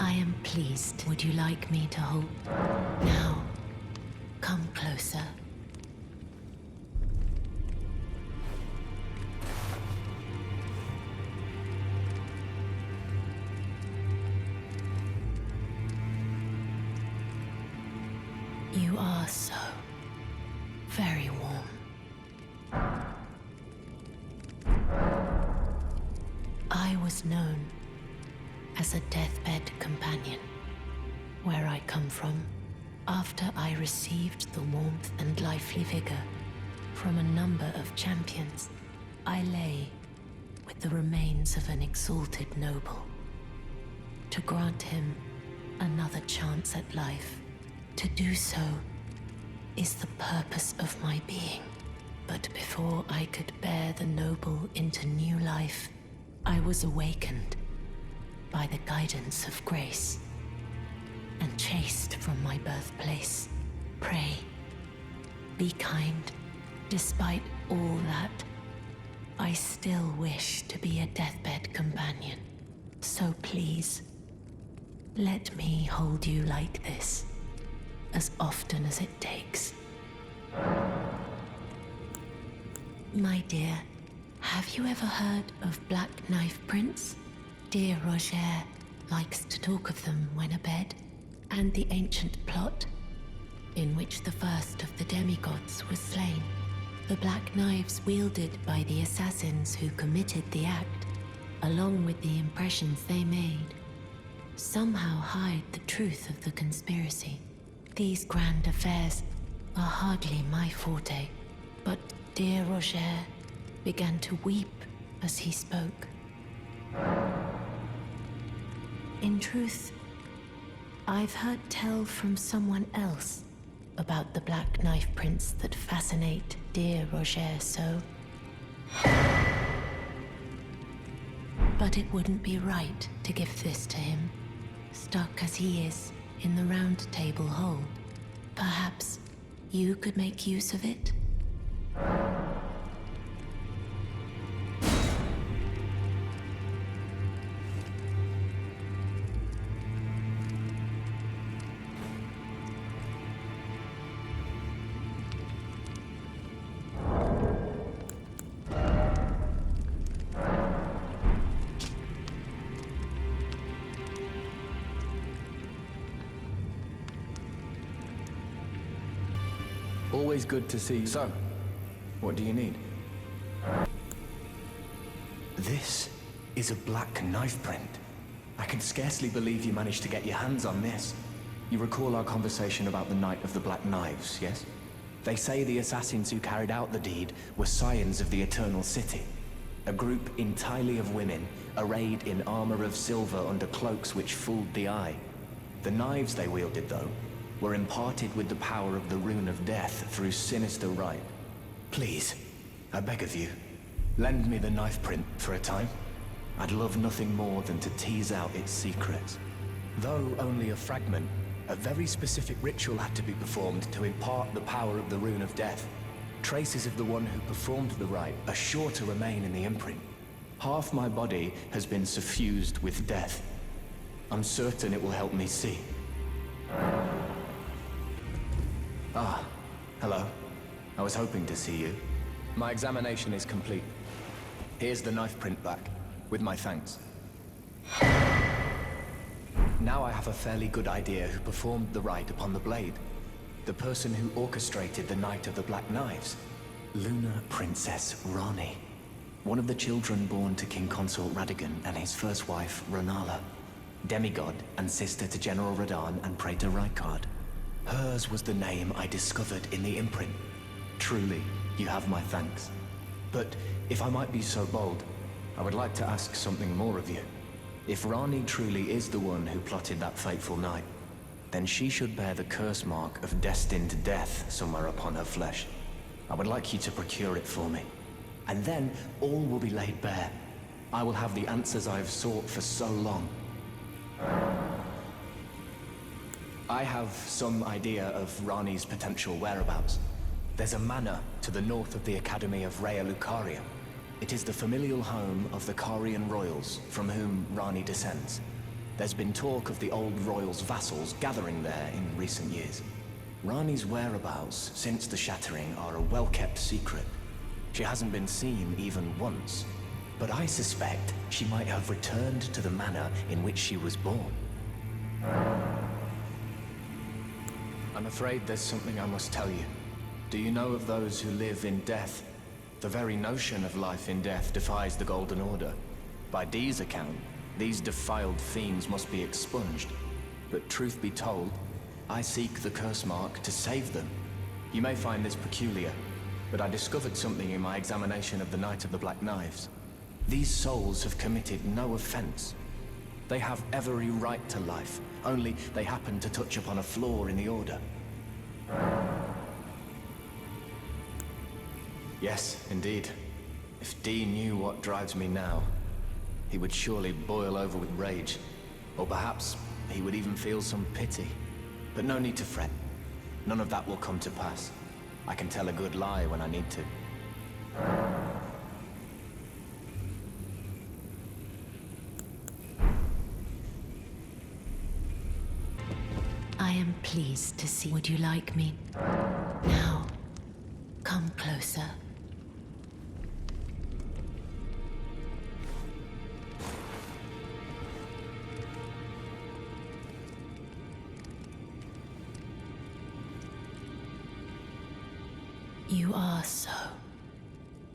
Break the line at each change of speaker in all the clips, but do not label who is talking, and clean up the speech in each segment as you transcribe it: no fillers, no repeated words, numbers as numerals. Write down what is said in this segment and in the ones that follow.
I am pleased. Would you like me to hold? Now, come closer. You are so very warm. I was known as a deathbed companion. Where I come from, after I received the warmth and lively vigor from a number of champions, I lay with the remains of an exalted noble. To grant him another chance at life, to do so is the purpose of my being. But before I could bear the noble into new life, I was awakened by the guidance of grace and chased from my birthplace. Pray, be kind. Despite all that, I still wish to be a deathbed companion. So please, let me hold you like this as often as it takes. My dear, have you ever heard of Black Knife Prince? Dear Roger likes to talk of them when abed, and the ancient plot in which the first of the demigods was slain. The black knives wielded by the assassins who committed the act, along with the impressions they made, somehow hide the truth of the conspiracy. These grand affairs are hardly my forte, but dear Roger began to weep as he spoke. In truth, I've heard tell from someone else about the Black Knife Prince that fascinate dear Roger so. But it wouldn't be right to give this to him, stuck as he is in the Round Table hole. Perhaps you could make use of it?
Always good to see you. So, what do you need? This is a black knife print. I can scarcely believe you managed to get your hands on this. You recall our conversation about the Night of the Black Knives, yes? They say the assassins who carried out the deed were scions of the Eternal City. A group entirely of women, arrayed in armor of silver under cloaks which fooled the eye. The knives they wielded, though, were imparted with the power of the Rune of Death through sinister rite. Please, I beg of you, lend me the knife print for a time. I'd love nothing more than to tease out its secrets. Though only a fragment, a very specific ritual had to be performed to impart the power of the Rune of Death. Traces of the one who performed the rite are sure to remain in the imprint. Half my body has been suffused with death. I'm certain it will help me see. Ah, hello. I was hoping to see you. My examination is complete. Here's the knife print back, with my thanks. Now I have a fairly good idea who performed the rite upon the blade. The person who orchestrated the Night of the Black Knives. Lunar Princess Rani. One of the children born to King Consort Radigan and his first wife, Renala. Demigod and sister to General Radahn and Praetor Rykard. Hers was the name I discovered in the imprint. Truly, you have my thanks. But if I might be so bold, I would like to ask something more of you. If Rani truly is the one who plotted that fateful night, then she should bear the curse mark of destined death somewhere upon her flesh. I would like you to procure it for me. And then all will be laid bare. I will have the answers I have sought for so long. I have some idea of Rani's potential whereabouts. There's a manor to the north of the Academy of Rea Lucaria. It is the familial home of the Carian royals from whom Rani descends. There's been talk of the old royal's vassals gathering there in recent years. Rani's whereabouts since the shattering are a well-kept secret. She hasn't been seen even once, but I suspect she might have returned to the manor in which she was born. I'm afraid there's something I must tell you. Do you know of those who live in death? The very notion of life in death defies the Golden Order. By Dee's account, these defiled fiends must be expunged. But truth be told, I seek the curse mark to save them. You may find this peculiar, but I discovered something in my examination of the Night of the Black Knives. These souls have committed no offense. They have every right to life, only they happen to touch upon a flaw in the Order. Yes, indeed. If Dee knew what drives me now, he would surely boil over with rage. Or perhaps he would even feel some pity. But no need to fret. None of that will come to pass. I can tell a good lie when I need to.
I am pleased to see. Would you like me? Now, come closer. You are so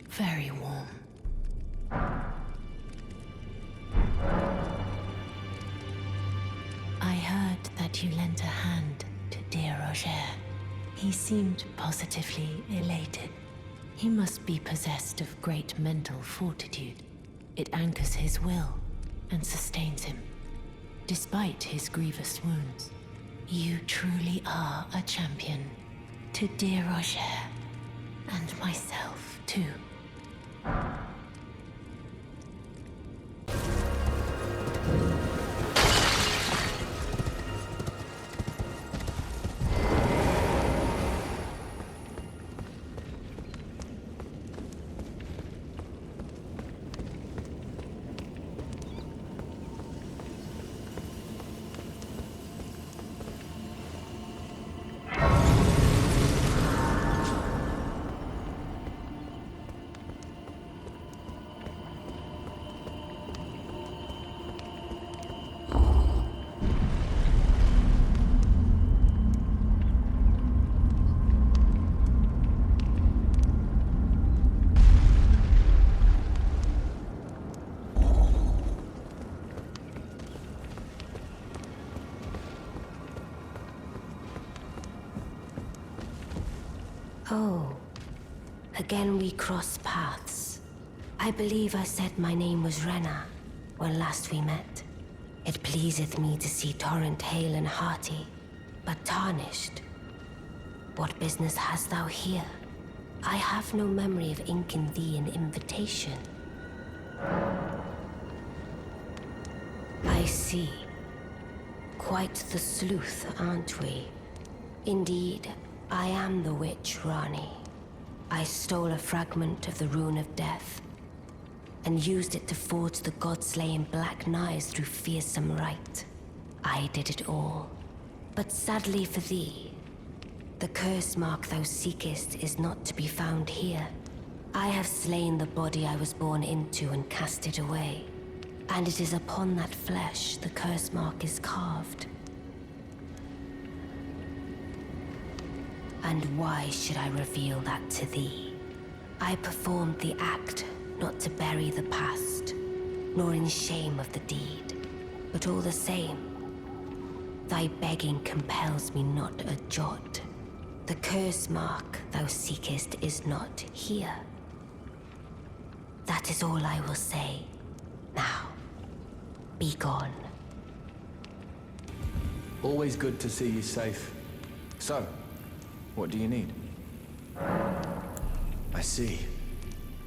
very warm. I heard that you lent a hand to dear Roger. He seemed positively elated. He must be possessed of great mental fortitude. It anchors his will and sustains him, despite his grievous wounds. You truly are a champion. To dear Roger. And myself, too. Oh, again we cross paths. I believe I said my name was Rena when last we met. It pleaseth me to see Torrent hale and hearty, but tarnished. What business hast thou here? I have no memory of inking thee an invitation. I see. Quite the sleuth, aren't we? Indeed, I am the witch Rani. I stole a fragment of the Rune of Death and used it to forge the god-slaying black knives through fearsome rite. I did it all. But sadly for thee, the curse mark thou seekest is not to be found here. I have slain the body I was born into and cast it away. And it is upon that flesh the curse mark is carved. And why should I reveal that to thee? I performed the act not to bury the past, nor in shame of the deed. But all the same, thy begging compels me not a jot. The curse mark thou seekest is not here. That is all I will say. Now, be gone.
Always good to see you safe. So, what do you need? I see.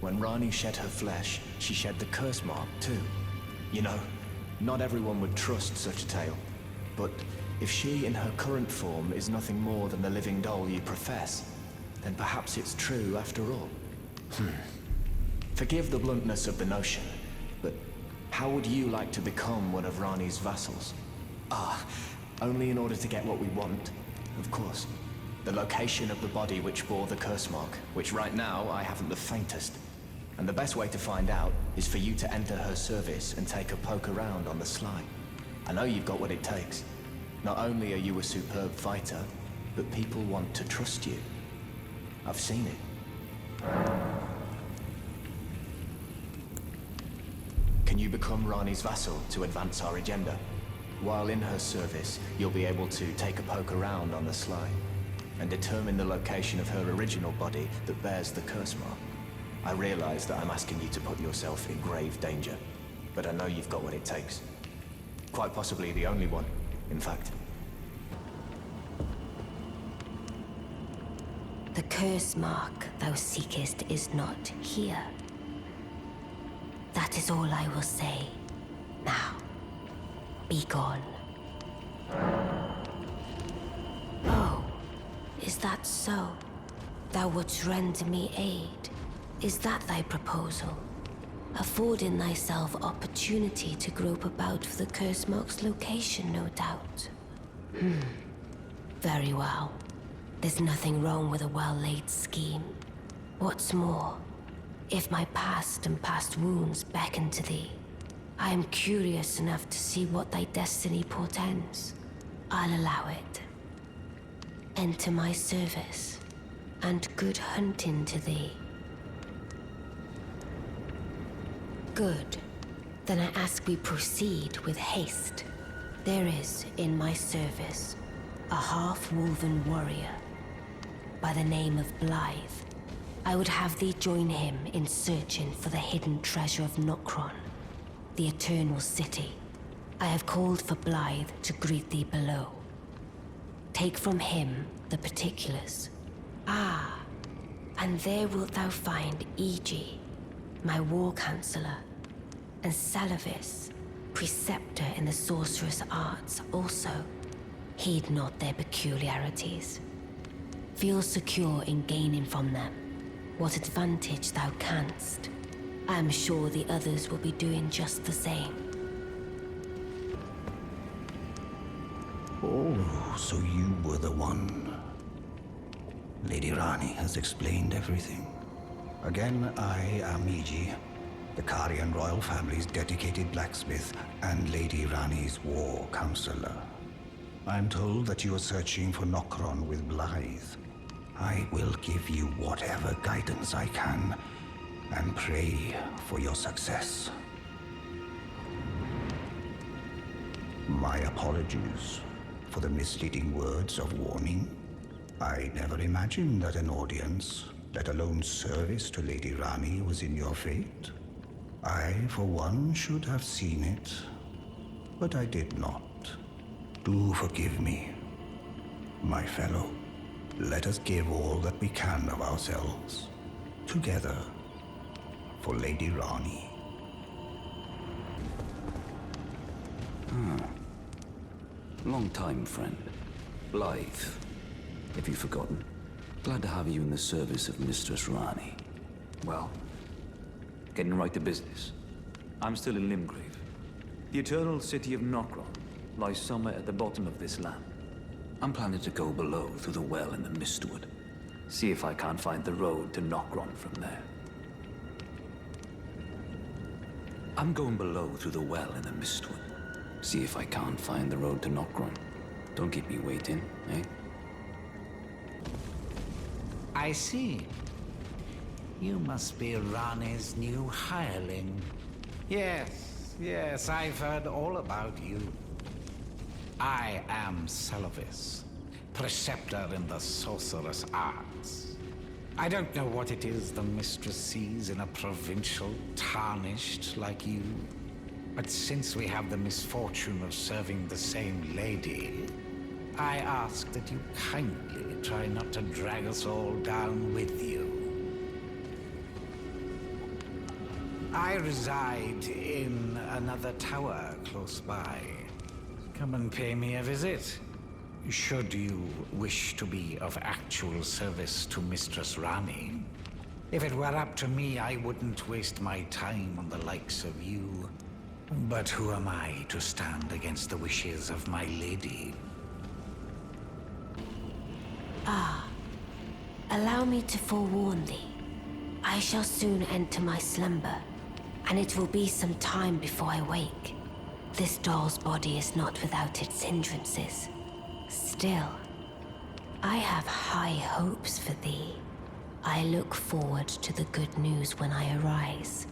When Rani shed her flesh, she shed the curse mark too. You know, not everyone would trust such a tale. But if she in her current form is nothing more than the living doll you profess, then perhaps it's true after all. Forgive the bluntness of the notion, but How would you like to become one of Rani's vassals? Ah, only in order to get what we want, of course. The location of the body which bore the curse mark, which right now I haven't the faintest. And the best way to find out is for you to enter her service and take a poke around on the sly. I know you've got what it takes. Not only are you a superb fighter, but people want to trust you. I've seen it. Can you become Rani's vassal to advance our agenda? While in her service, you'll be able to take a poke around on the sly and determine the location of her original body that bears the curse mark. I realize that I'm asking you to put yourself in grave danger, but I know you've got what it takes. Quite possibly the only one, in fact.
The curse mark thou seekest is not here. That is all I will say. Now, be gone. Oh, is that so? Thou wouldst render me aid? Is that thy proposal? Affording thyself opportunity to grope about for the curse mark's location, no doubt. Very well. There's nothing wrong with a well-laid scheme. What's more, if my past and past wounds beckon to thee, I am curious enough to see what thy destiny portends. I'll allow it. Enter my service, and good hunting to thee. Good. Then I ask we proceed with haste. There is, in my service, a half-woven warrior by the name of Blythe. I would have thee join him in searching for the hidden treasure of Nokron, the Eternal City. I have called for Blythe to greet thee below. Take from him the particulars. Ah, and there wilt thou find Iji, my war counselor, and Salavis, preceptor in the sorcerous arts also. Heed not their peculiarities. Feel secure in gaining from them what advantage thou canst. I am sure the others will be doing just the same.
Oh, so you were the one. Lady Rani has explained everything. Again, I am Iji, the Karian royal family's dedicated blacksmith and Lady Rani's war counselor. I'm told that you are searching for Nokron with Blythe. I will give you whatever guidance I can, and pray for your success. My apologies for the misleading words of warning. I never imagined that an audience, let alone service to Lady Rani, was in your fate. I, for one, should have seen it, but I did not. Do forgive me, my fellow. Let us give all that we can of ourselves, together, for Lady Rani.
Long time, friend. Blythe. If you've forgotten, glad to have you in the service of Mistress Rani. Well, getting right to business. I'm still in Limgrave. The eternal city of Nokron lies somewhere at the bottom of this land. I'm planning to go below through the well in the Mistwood. See if I can't find the road to Nokron from there. I'm going below through the well in the Mistwood. See if I can't find the road to Nokron. Don't keep me waiting, eh?
I see. You must be Rani's new hireling. Yes, I've heard all about you. I am Salavis, preceptor in the sorcerous arts. I don't know what it is the mistress sees in a provincial tarnished like you, but since we have the misfortune of serving the same lady, I ask that you kindly try not to drag us all down with you. I reside in another tower close by. Come and pay me a visit, should you wish to be of actual service to Mistress Rani. If it were up to me, I wouldn't waste my time on the likes of you. But who am I to stand against the wishes of my lady?
Allow me to forewarn thee. I shall soon enter my slumber, and it will be some time before I wake. This doll's body is not without its hindrances. Still, I have high hopes for thee. I look forward to the good news when I arise.